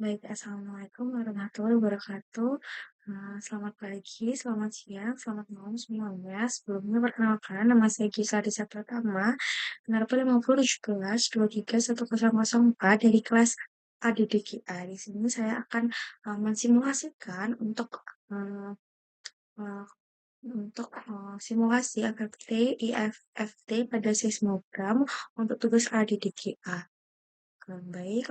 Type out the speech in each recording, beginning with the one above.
Baik, assalamualaikum warahmatullahi wabarakatuh. Selamat pagi, selamat siang, selamat malam semuanya. Sebelumnya perkenalkan, nama saya Gisa Disa Pratama, penerima 50 17 13 1004 dari kelas ADDGA. Di sini saya akan mensimulasikan eh, eh, simulasi FFT, IFFT pada seismogram untuk tugas ADDGA. Baik,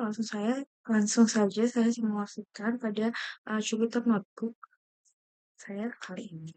langsung saja saya simulasikan pada Jupyter Notebook saya kali ini.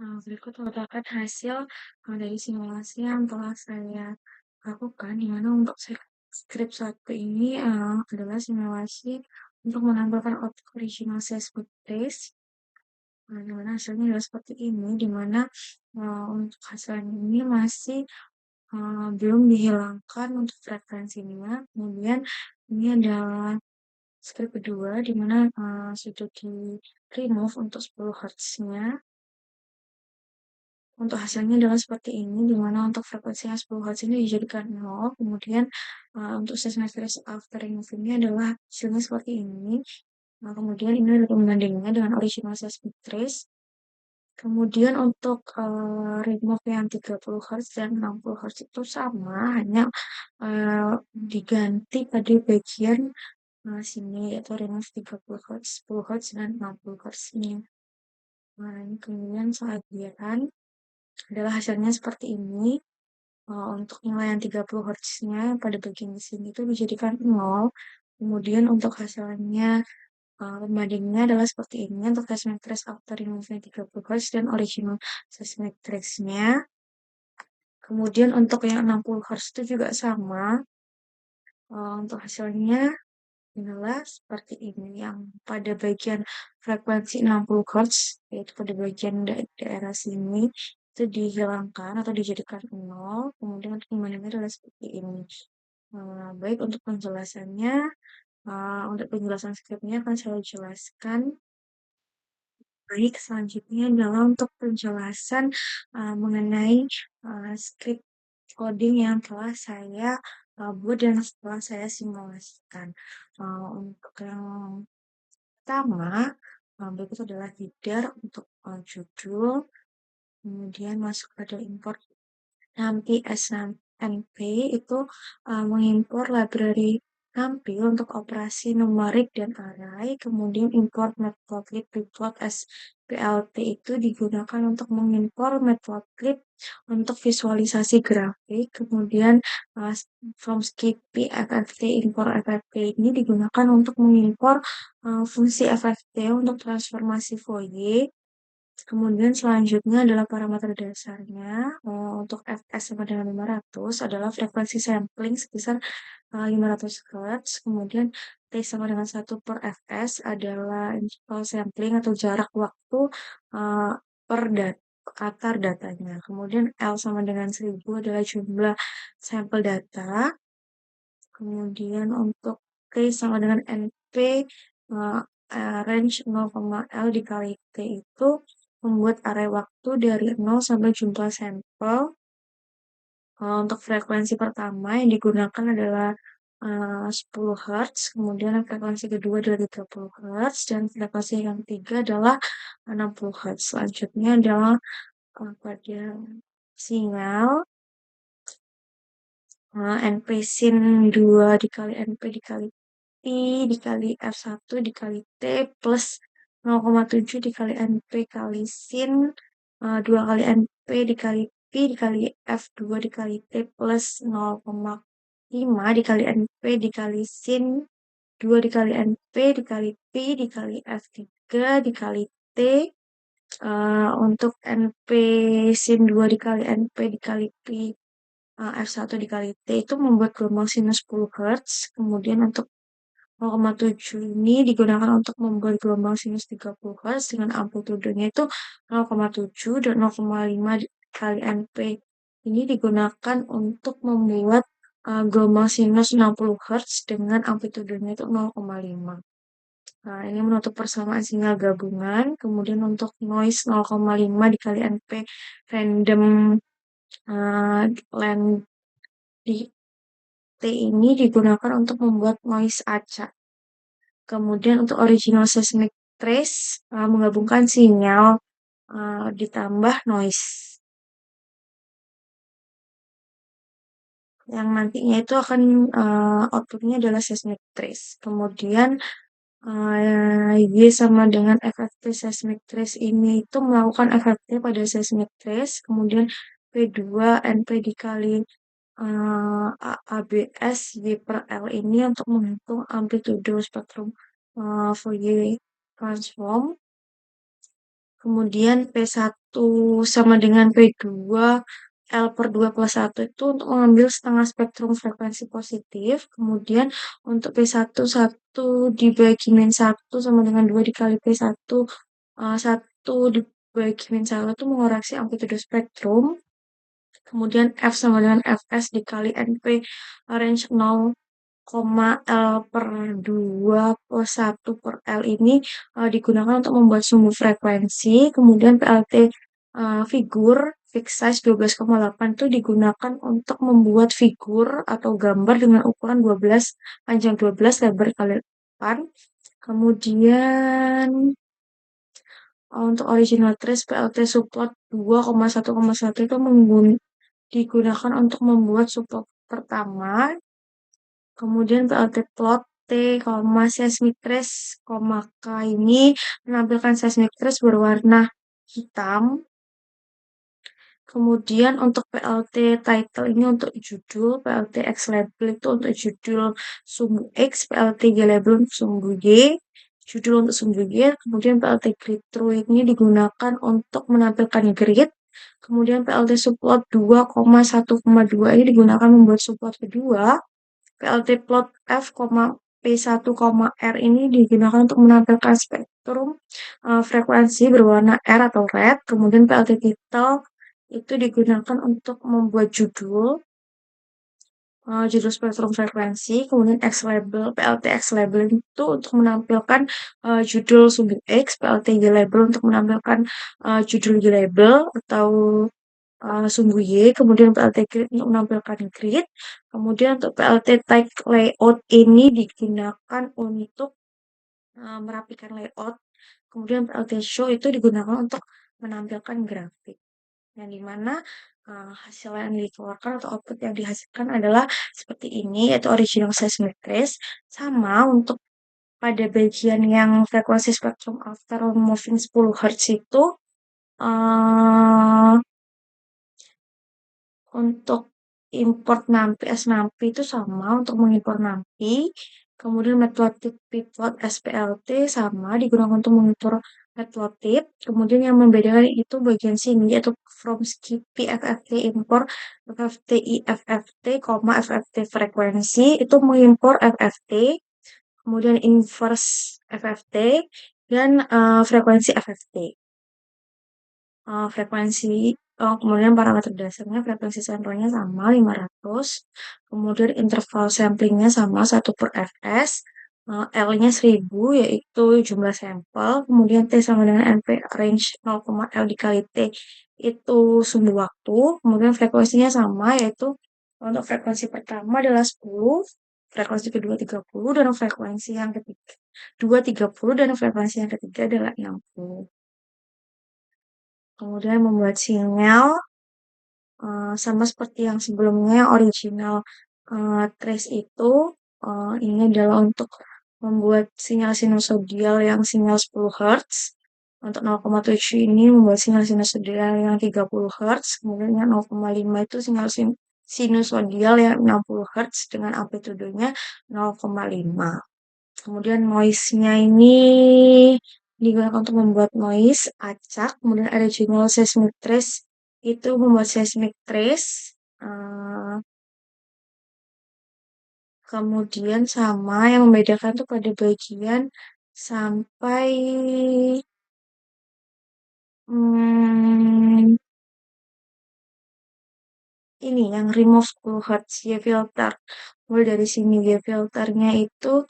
Berikut merupakan hasil dari simulasi yang telah saya lakukan, di mana untuk skrip satu ini adalah simulasi untuk menampilkan original seismic trace, di mana hasilnya adalah seperti ini, di mana untuk hasilnya ini masih belum dihilangkan untuk frekuensinya. Kemudian ini adalah skrip kedua, di mana sudah di remove untuk 10 Hz-nya. Untuk hasilnya adalah seperti ini, di mana untuk frekuensinya 10 Hz ini dijadikan 0, kemudian untuk seismic after removing-nya adalah hasilnya seperti ini. Nah, kemudian ini adalah pembandingnya dengan original seismic trace. Kemudian untuk remove yang 30 Hz dan 60 Hz itu sama, hanya diganti pada bagian sini, yaitu remove 30 Hz, 10 Hz, dan 60 Hz ini. Nah, ini kemudian saya biarkan adalah hasilnya seperti ini. Untuk nilai yang 30 Hz-nya pada bagian di sini itu dijadikan 0. Kemudian untuk hasilnya pembandingnya adalah seperti ini untuk seismic trace after removing 30 Hz dan original seismic trace-nya. Kemudian untuk yang 60 Hz itu juga sama. Untuk hasilnya adalah seperti ini, yang pada bagian frekuensi 60 Hz, yaitu pada bagian daerah sini, itu dihilangkan atau dijadikan 0, kemudian untuk pembandingnya adalah seperti ini. Baik, untuk penjelasannya, untuk penjelasan skripnya akan saya jelaskan. Baik, selanjutnya adalah untuk penjelasan mengenai skrip coding yang telah saya buat dan setelah saya simulasikan. Untuk yang pertama, berikut adalah header untuk judul, kemudian masuk pada import. Nanti SNP itu mengimpor library NumPy untuk operasi numerik dan array, kemudian import matplotlib plot SPLT itu digunakan untuk mengimpor matplotlib untuk visualisasi grafik, kemudian from skippy FFT import FFT ini digunakan untuk mengimpor fungsi FFT untuk transformasi Fourier. Kemudian selanjutnya adalah parameter dasarnya. Untuk Fs sama dengan 500 adalah frekuensi sampling sebesar 500 Hz. Kemudian T sama dengan 1/Fs adalah interval sampling atau jarak waktu uh, per akar datanya. Kemudian L sama dengan 1000 adalah jumlah sampel data. Kemudian untuk T sama dengan NP, uh, range 0,L dikali T itu membuat array waktu dari 0 sampai jumlah sampel. Untuk frekuensi pertama yang digunakan adalah 10 Hz, kemudian frekuensi kedua adalah 30 Hz, dan frekuensi yang ketiga adalah 60 Hz. Selanjutnya adalah pada sinyal NP sin 2 dikali NP dikali P dikali F1 dikali T plus 0,7 dikali NP kali sin 2 kali NP dikali P dikali F2 dikali T plus 0,5 dikali NP dikali sin 2 dikali NP dikali P dikali F3 dikali T. Untuk NP sin 2 dikali NP dikali P F1 dikali T itu membuat gelombang sinus 10 Hz. Kemudian untuk 0,7 ini digunakan untuk membuat gelombang sinus 30 Hz dengan amplitudenya itu 0,7, dan 0,5 kali NP ini digunakan untuk membuat gelombang sinus 60 Hz dengan amplitudenya itu 0,5. Nah, ini menutup persamaan sinyal gabungan. Kemudian untuk noise 0,5 dikali NP random length di T ini digunakan untuk membuat noise acak. Kemudian untuk original seismic trace menggabungkan sinyal ditambah noise. Yang nantinya itu akan outputnya adalah seismic trace. Kemudian Y sama dengan FFT seismic trace ini itu melakukan FFT pada seismic trace. Kemudian P2 NP dikali ABS Y per L ini untuk menghitung amplitudo spektrum Fourier transform. Kemudian P1 sama dengan P2, L per 2 plus 1 itu untuk mengambil setengah spektrum frekuensi positif. Kemudian untuk P1, 1 dibagi min 1 sama dengan 2 dikali P1, 1 dibagi min 1 itu mengoreksi amplitudo spektrum. Kemudian F sama dengan Fs dikali NP range 0, L per 2 plus 1 per L ini digunakan untuk membuat sumbu frekuensi. Kemudian PLT figur fixed size 12,8 itu digunakan untuk membuat figur atau gambar dengan ukuran 12, panjang 12, lebar kali 8. Kemudian untuk original trace PLT subplot 2,1,1 itu digunakan untuk membuat subplot pertama. Kemudian PLT plot T, seismic trace, K ini menampilkan seismic trace berwarna hitam. Kemudian untuk PLT title ini untuk judul, PLT X label itu untuk judul sumbu X, PLT Y label untuk sumbu Y, judul untuk sumbu Y. Kemudian PLT grid true ini digunakan untuk menampilkan grid. Kemudian PLT subplot 2,1,2 ini digunakan membuat subplot kedua. PLT plot F, P1, R ini digunakan untuk menampilkan spektrum frekuensi berwarna R atau red. Kemudian PLT title itu digunakan untuk membuat judul spektrum frekuensi. Kemudian X label, PLT X label itu untuk menampilkan judul sumbu X, PLT Y label untuk menampilkan judul Y label atau sumbu Y, kemudian PLT grid untuk menampilkan grid, kemudian untuk PLT tag layout ini digunakan untuk merapikan layout, kemudian PLT show itu digunakan untuk menampilkan grafik, yang dimana hasil yang dikeluarkan atau output yang dihasilkan adalah seperti ini, yaitu original seismic trace. Sama untuk pada bagian yang frekuensi spektrum after moving 10 Hz itu uh, untuk import NaMP SNaMP itu sama untuk mengimpor NaMP. Kemudian matplotlib pplot SPLT sama digunakan untuk mengimpor matplotlib. Kemudian yang membedakan itu bagian sini yaitu from skippy FFT import FFT IFFT, FFT frekuensi itu mengimpor FFT. Kemudian inverse FFT dan frekuensi FFT. Frekuensi kemudian parameter dasarnya frekuensi sampelnya sama 500, kemudian interval samplingnya sama 1/fs, L-nya 1000 yaitu jumlah sampel, kemudian T sama dengan NP range 0,L dikali T itu sumbu waktu, kemudian frekuensinya sama yaitu untuk frekuensi pertama adalah 10, frekuensi kedua 30, dan frekuensi yang ketiga 230, dan frekuensi yang ketiga adalah 60. Kemudian membuat sinyal sama seperti yang sebelumnya original trace itu ini adalah untuk membuat sinyal sinusoidal yang sinyal 10 Hz. Untuk 0,7 ini membuat sinyal sinusoidal yang 30 Hz. Kemudian yang 0,5 itu sinyal sinusoidal yang 60 Hz dengan amplitudenya 0,5. Kemudian noise-nya ini digunakan untuk membuat noise, acak. Kemudian original seismic trace itu membuat seismic trace. Kemudian sama yang membedakan tuh pada bagian sampai hmm, ini yang remove 10 Hz ya filter. Mulai dari sini ya filternya itu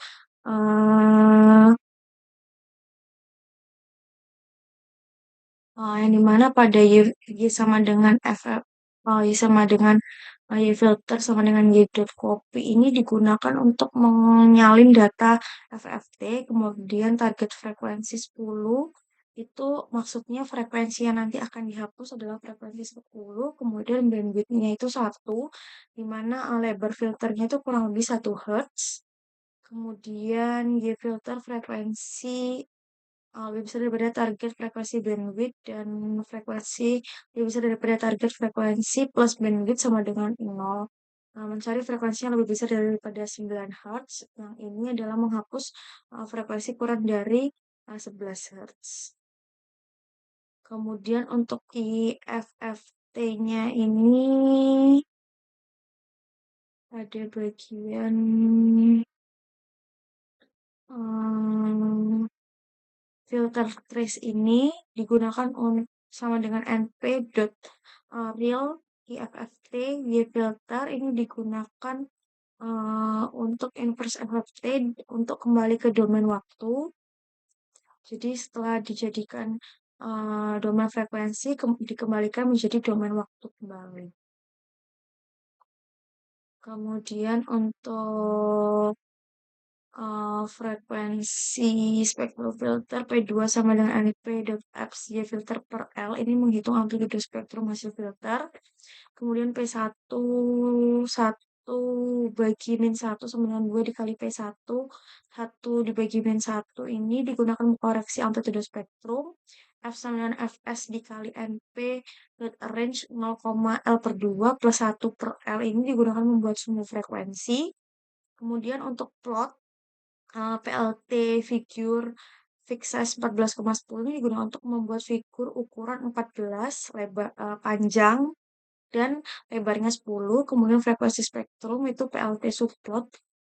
uh, yang dimana pada Y sama dengan Y sama dengan Y filter sama dengan Y dot copy ini digunakan untuk menyalin data FFT, kemudian target frekuensi 10 itu maksudnya frekuensi yang nanti akan dihapus adalah frekuensi 10, kemudian bandwidth-nya itu 1, dimana lebar filternya itu kurang lebih 1 Hz, kemudian Y filter frekuensi lebih besar daripada target frekuensi bandwidth, dan frekuensi lebih besar daripada target frekuensi plus bandwidth sama dengan 0. Mencari frekuensi yang lebih besar daripada 9 Hz. Yang ini adalah menghapus frekuensi kurang dari 11 Hz. Kemudian untuk IFFT-nya ini pada bagian em, filter trace ini digunakan sama dengan np.real IFFT Y filter ini digunakan untuk inverse FFT untuk kembali ke domain waktu. Jadi setelah dijadikan domain frekuensi dikembalikan menjadi domain waktu kembali. Kemudian untuk frekuensi spektrofilter P2 sama dengan NP.FY filter per L ini menghitung amplitude spektrum hasil filter. Kemudian P1 1 bagi min 1 sama dengan 2 dikali P1 1 dibagi min 1 ini digunakan koreksi amplitude spektrum. F sama dengan Fs dikali NP range 0, L per 2 plus 1 per L ini digunakan membuat sumbu frekuensi. Kemudian untuk plot PLT figure fixed size 14,10 ini digunakan untuk membuat figur ukuran 14 lebar panjang dan lebarnya 10. Kemudian frekuensi spektrum itu PLT subplot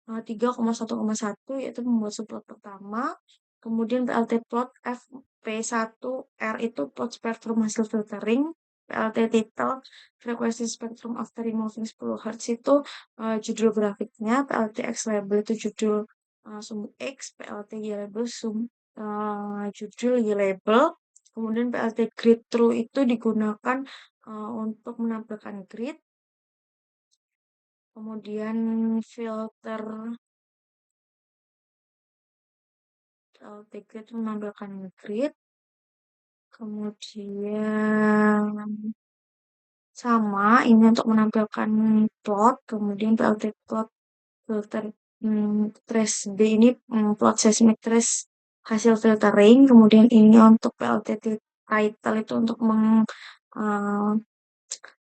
3,1,1 yaitu membuat subplot pertama. Kemudian PLT plot FP1R itu plot spektrum hasil filtering. PLT title frekuensi spektrum after removing 10 Hz itu judul grafiknya. PLT X label itu judul sumbu X. PLT Y label judul Y label. Kemudian PLT grid true itu digunakan untuk menampilkan grid. Kemudian filter PLT grid menampilkan grid. Kemudian sama ini untuk menampilkan plot. Kemudian PLT plot filter trace B ini plot seismic trace hasil filtering. Kemudian ini untuk PLT title itu untuk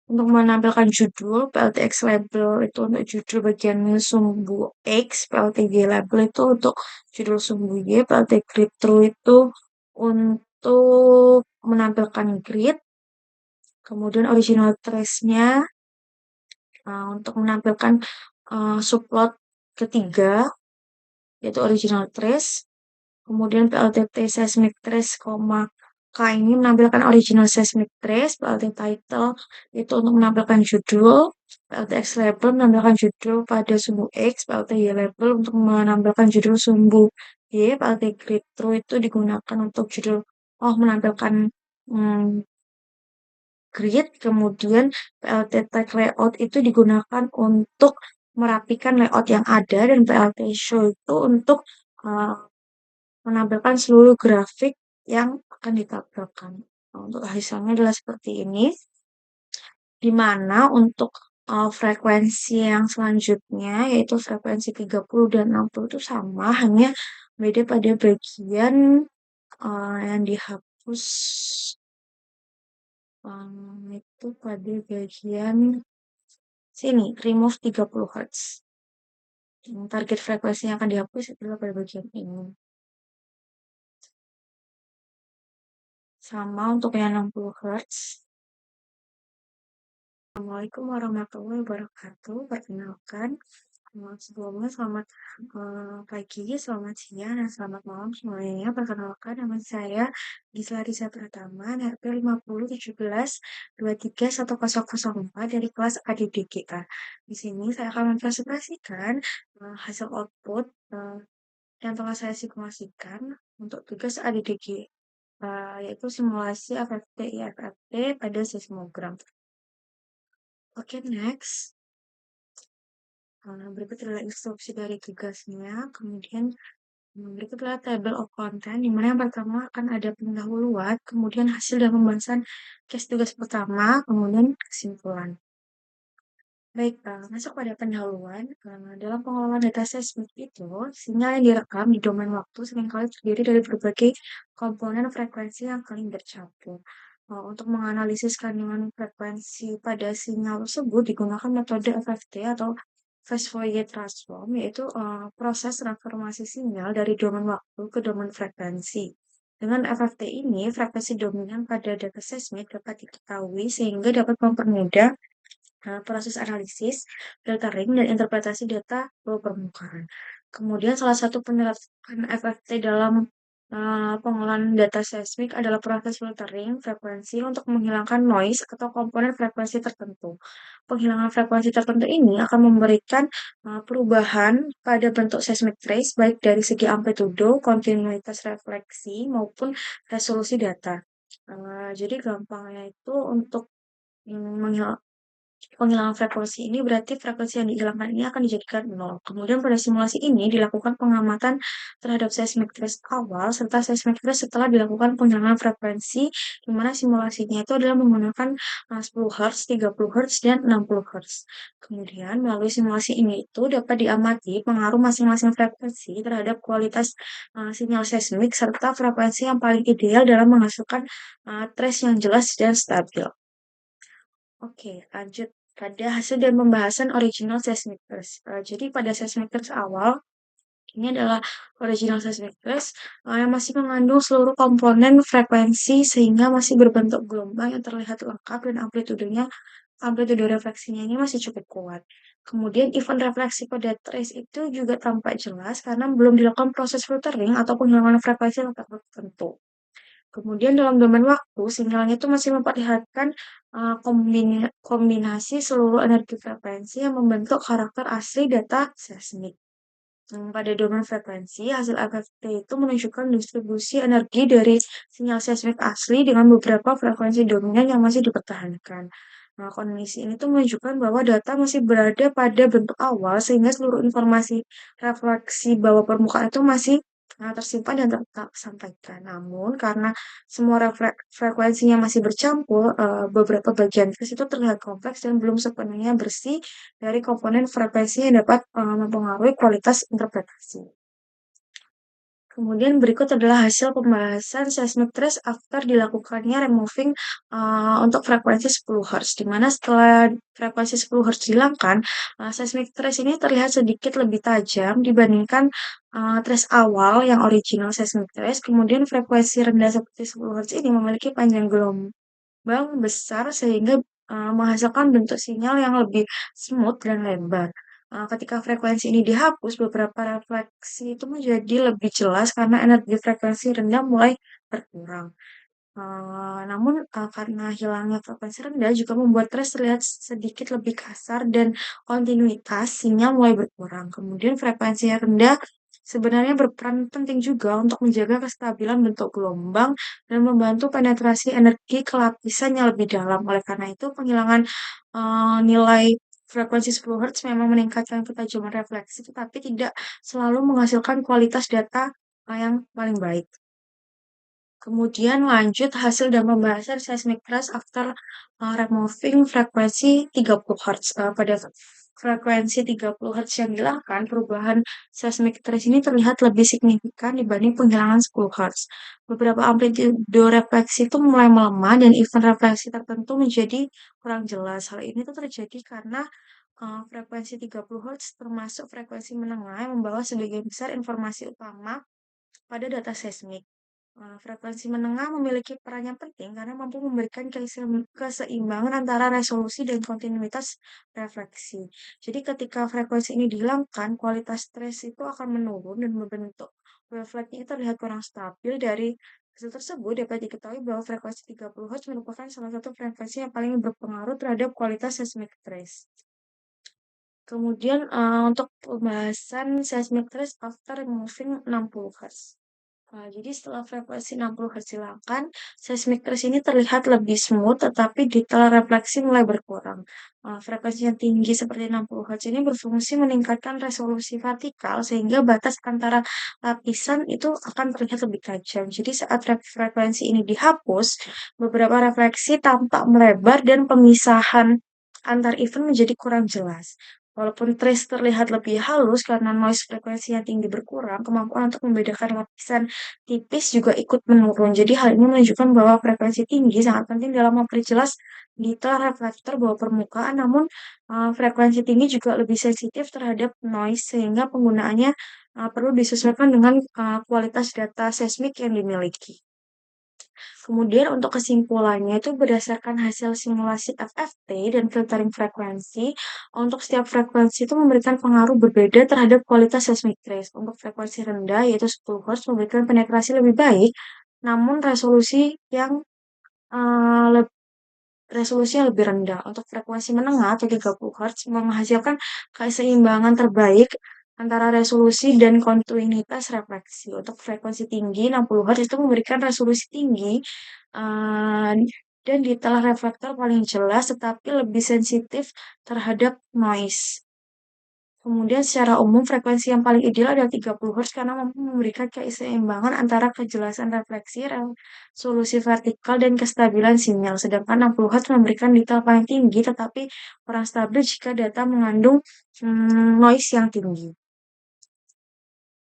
menampilkan judul. PLTX label itu untuk judul bagian sumbu X. PLTG label itu untuk judul sumbu Y. PLT grid true itu untuk menampilkan grid. Kemudian original trace-nya untuk menampilkan subplot ketiga yaitu original trace. Kemudian PLTT seismic trace, K ini menampilkan original seismic trace. PLT title itu untuk menampilkan judul. PLT X label menampilkan judul pada sumbu X. PLT Y label untuk menampilkan judul sumbu Y. PLT grid true itu digunakan untuk judul menampilkan grid. Kemudian PLT tag layout itu digunakan untuk merapikan layout yang ada, dan PLT show itu untuk menampilkan seluruh grafik yang akan ditampilkan. Nah, untuk hasilnya adalah seperti ini, di mana untuk frekuensi yang selanjutnya, yaitu frekuensi 30 dan 60 itu sama, hanya beda pada bagian yang dihapus, itu pada bagian sini, remove 30 Hz. Target frekuensi yang akan dihapus adalah pada bagian ini. Sama untuk yang 60 Hz. Assalamualaikum warahmatullahi wabarakatuh. Perkenalkan, sebelumnya selamat pagi, selamat siang, dan selamat malam semuanya. Perkenalkan, nama saya Gisla Risa Pratama, NRP 5017231004 dari kelas ADDGA. Di sini saya akan mempresentasikan hasil output yang telah saya simulasikan untuk tugas ADDGA, yaitu simulasi FFT IFFT pada seismogram. Oke, next. Berikut adalah instruksi dari tugasnya. Kemudian berikut adalah table of content, di mana yang pertama akan ada pendahuluan, kemudian hasil dan pembahasan case tugas pertama, kemudian kesimpulan. Baik, masuk pada pendahuluan. Dalam pengelolaan data seismik itu, sinyal yang direkam di domain waktu seringkali terdiri dari berbagai komponen frekuensi yang saling bercampur. Untuk menganalisis kandungan frekuensi pada sinyal tersebut digunakan metode FFT atau Fast Fourier Transform, yaitu proses transformasi sinyal dari domain waktu ke domain frekuensi. Dengan FFT ini, frekuensi dominan pada data seismik dapat diketahui sehingga dapat mempermudah proses analisis, filtering, dan interpretasi data bawah permukaan. Kemudian salah satu penerapan FFT dalam pengolahan data seismik adalah proses filtering frekuensi untuk menghilangkan noise atau komponen frekuensi tertentu. Penghilangan frekuensi tertentu ini akan memberikan perubahan pada bentuk seismic trace baik dari segi amplitudo, kontinuitas refleksi maupun resolusi data. Jadi gampangnya itu untuk menghilangkan penghilangan frekuensi ini berarti frekuensi yang dihilangkan ini akan dijadikan nol. Kemudian pada simulasi ini dilakukan pengamatan terhadap seismic trace awal serta seismic trace setelah dilakukan penghilangan frekuensi, di mana simulasinya itu adalah menggunakan 10 Hz, 30 Hz, dan 60 Hz. Kemudian melalui simulasi ini itu dapat diamati pengaruh masing-masing frekuensi terhadap kualitas sinyal seismik serta frekuensi yang paling ideal dalam menghasilkan trace yang jelas dan stabil. Oke, lanjut pada hasil dan pembahasan original seismicers. Jadi pada seismicers awal, ini adalah original seismicers yang masih mengandung seluruh komponen frekuensi sehingga masih berbentuk gelombang yang terlihat lengkap dan amplitude refleksinya ini masih cukup kuat. Kemudian event refleksi pada trace itu juga tampak jelas karena belum dilakukan proses filtering atau penghilangan frekuensi yang tertentu. Kemudian dalam domain waktu, sinyalnya itu masih memperlihatkan kombinasi seluruh energi frekuensi yang membentuk karakter asli data seismik. Pada domain frekuensi, hasil FFT itu menunjukkan distribusi energi dari sinyal seismik asli dengan beberapa frekuensi dominan yang masih dipertahankan. Kondisi ini tuh menunjukkan bahwa data masih berada pada bentuk awal sehingga seluruh informasi refleksi bawah permukaan itu masih tersimpan dan tersampaikan. Namun karena semua frekuensinya masih bercampur, beberapa bagian fase itu terlihat kompleks dan belum sepenuhnya bersih dari komponen frekuensi yang dapat mempengaruhi kualitas interpretasi. Kemudian berikut adalah hasil pembahasan seismic trace after dilakukannya removing untuk frekuensi 10 Hz, di mana setelah frekuensi 10 Hz dihilangkan, seismic trace ini terlihat sedikit lebih tajam dibandingkan trace awal yang original seismic trace. Kemudian frekuensi rendah seperti 10 Hz ini memiliki panjang gelombang besar sehingga menghasilkan bentuk sinyal yang lebih smooth dan lebar. Ketika frekuensi ini dihapus, beberapa refleksi itu menjadi lebih jelas karena energi frekuensi rendah mulai berkurang. Namun, karena hilangnya frekuensi rendah juga membuat trace terlihat sedikit lebih kasar dan kontinuitas sinyal mulai berkurang. Kemudian frekuensi yang rendah sebenarnya berperan penting juga untuk menjaga kestabilan bentuk gelombang dan membantu penetrasi energi ke lapisan yang lebih dalam. Oleh karena itu, penghilangan nilai frekuensi 10 Hz memang meningkatkan ketajaman refleksi, tetapi tidak selalu menghasilkan kualitas data yang paling baik. Kemudian lanjut hasil dan pembahasan seismic trace after removing frekuensi 30 Hz. Pada frekuensi 30 Hz yang dihilangkan, perubahan seismic trace ini terlihat lebih signifikan dibanding penghilangan 10 Hz. Beberapa amplitudo refleksi itu mulai melemah dan event refleksi tertentu menjadi kurang jelas. Hal ini tuh terjadi karena frekuensi 30 Hz termasuk frekuensi menengah yang membawa sebagian besar informasi utama pada data seismik. Frekuensi menengah memiliki peran yang penting karena mampu memberikan keseimbangan antara resolusi dan kontinuitas refleksi. Jadi ketika frekuensi ini dihilangkan, kualitas trace itu akan menurun dan membentuk wavelet-nya terlihat kurang stabil. Dari hasil tersebut dapat diketahui bahwa frekuensi 30 Hz merupakan salah satu frekuensi yang paling berpengaruh terhadap kualitas seismic trace. Kemudian untuk pembahasan seismic trace after removing 60 Hz. Jadi setelah frekuensi 60 Hz dihilangkan, seismic trace ini terlihat lebih smooth, tetapi detail refleksi mulai berkurang. Frekuensi yang tinggi seperti 60 Hz ini berfungsi meningkatkan resolusi vertikal, sehingga batas antara lapisan itu akan terlihat lebih tajam. Jadi saat frekuensi ini dihapus, beberapa refleksi tampak melebar dan pemisahan antar event menjadi kurang jelas. Walaupun trace terlihat lebih halus karena noise frekuensi yang tinggi berkurang, kemampuan untuk membedakan lapisan tipis juga ikut menurun. Jadi hal ini menunjukkan bahwa frekuensi tinggi sangat penting dalam memperjelas detail reflektor bawah permukaan, namun frekuensi tinggi juga lebih sensitif terhadap noise sehingga penggunaannya perlu disesuaikan dengan kualitas data seismik yang dimiliki. Kemudian untuk kesimpulannya itu berdasarkan hasil simulasi FFT dan filtering frekuensi, untuk setiap frekuensi itu memberikan pengaruh berbeda terhadap kualitas seismic trace. Untuk frekuensi rendah yaitu 10 Hz memberikan penetrasi lebih baik, namun eee, resolusinya lebih rendah. Untuk frekuensi menengah atau 30 Hz menghasilkan keseimbangan terbaik antara resolusi dan kontinuitas refleksi. Untuk frekuensi tinggi 60 Hz itu memberikan resolusi tinggi eee, dan detail reflektor paling jelas tetapi lebih sensitif terhadap noise. Kemudian secara umum frekuensi yang paling ideal adalah 30 Hz karena mampu memberikan keseimbangan antara kejelasan refleksi, resolusi vertikal, dan kestabilan sinyal. Sedangkan 60 Hz memberikan detail paling tinggi tetapi kurang stabil jika data mengandung noise yang tinggi.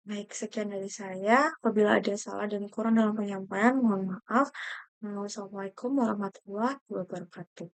Baik, sekian dari saya. Apabila ada salah dan kurang dalam penyampaian, mohon maaf. Wassalamualaikum warahmatullahi wabarakatuh.